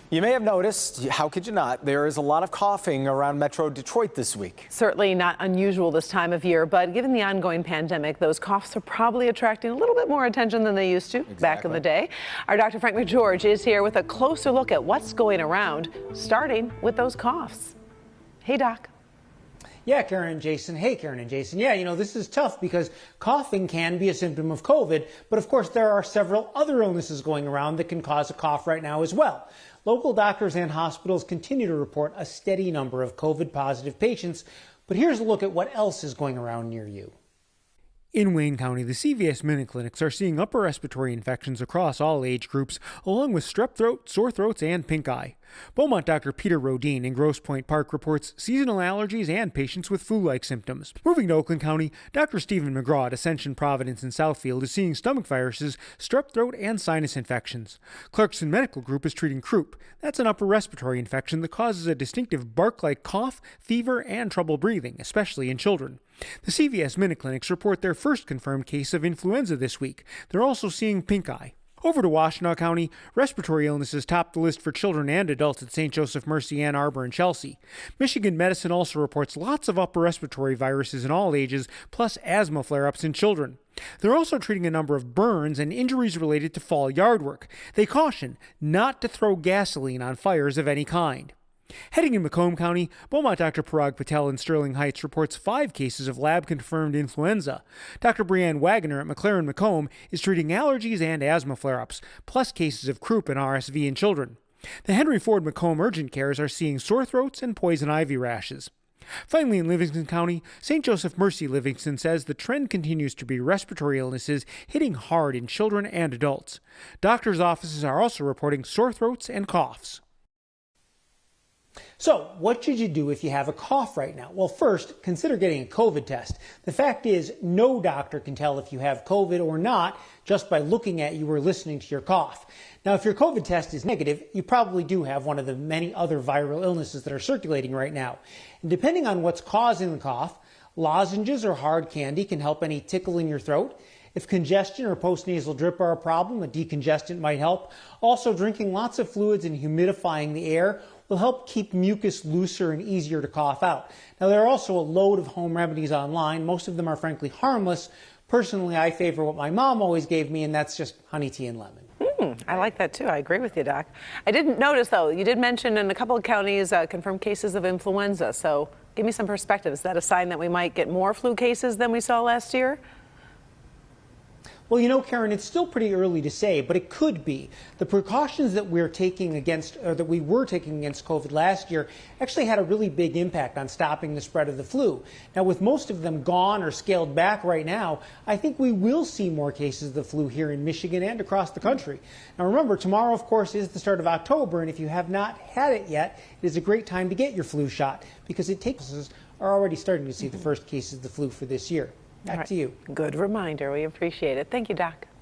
You may have noticed, how could you not, there is a lot of coughing around Metro Detroit this week. Certainly not unusual this time of year, but given the ongoing pandemic, those coughs are probably attracting a little bit more attention than they used to back in the day. Our Dr. Frank McGeorge is here with a closer look at what's going around, starting with those coughs. Hey, Doc. Yeah, Karen and Jason. Hey, Karen and Jason. Yeah, this is tough because coughing can be a symptom of COVID, but of course there are several other illnesses going around that can cause a cough right now as well. Local doctors and hospitals continue to report a steady number of COVID-positive patients, but here's a look at what else is going around near you. In Wayne County, the CVS Minute Clinics are seeing upper respiratory infections across all age groups, along with strep throat, sore throats, and pink eye. Beaumont Dr. Peter Rodine in Grosse Pointe Park reports seasonal allergies and patients with flu-like symptoms. Moving to Oakland County, Dr. Stephen McGraw at Ascension Providence in Southfield is seeing stomach viruses, strep throat, and sinus infections. Clarkson Medical Group is treating croup. That's an upper respiratory infection that causes a distinctive bark-like cough, fever, and trouble breathing, especially in children. The CVS Minute Clinics report their first confirmed case of influenza this week. They're also seeing pink eye. Over to Washtenaw County, respiratory illnesses top the list for children and adults at St. Joseph Mercy, Ann Arbor, and Chelsea. Michigan Medicine also reports lots of upper respiratory viruses in all ages, plus asthma flare-ups in children. They're also treating a number of burns and injuries related to fall yard work. They caution not to throw gasoline on fires of any kind. Heading in Macomb County, Beaumont Dr. Parag Patel in Sterling Heights reports 5 cases of lab-confirmed influenza. Dr. Brianne Wagner at McLaren Macomb is treating allergies and asthma flare-ups, plus cases of croup and RSV in children. The Henry Ford Macomb urgent cares are seeing sore throats and poison ivy rashes. Finally, in Livingston County, St. Joseph Mercy Livingston says the trend continues to be respiratory illnesses hitting hard in children and adults. Doctors' offices are also reporting sore throats and coughs. So, what should you do if you have a cough right now? Well, first, consider getting a COVID test. The fact is, no doctor can tell if you have COVID or not just by looking at you or listening to your cough. Now, if your COVID test is negative, you probably do have one of the many other viral illnesses that are circulating right now. And depending on what's causing the cough, lozenges or hard candy can help any tickle in your throat. If congestion or postnasal drip are a problem, a decongestant might help. Also, drinking lots of fluids and humidifying the air will help keep mucus looser and easier to cough out. Now, there are also a load of home remedies online. Most of them are frankly harmless. Personally, I favor what my mom always gave me, and that's just honey, tea, and lemon. I like that too. I agree with you, Doc. I didn't notice, though, you did mention in a couple of counties confirmed cases of influenza. So give me some perspective. Is that a sign that we might get more flu cases than we saw last year? Well, Karen, it's still pretty early to say, but it could be. The precautions that we were taking against COVID last year actually had a really big impact on stopping the spread of the flu. Now, with most of them gone or scaled back right now, I think we will see more cases of the flu here in Michigan and across the country. Now, remember, tomorrow, of course, is the start of October, and if you have not had it yet, it is a great time to get your flu shot because are already starting to see the first cases of the flu for this year. Back to you. Good reminder. We appreciate it. Thank you, Doc.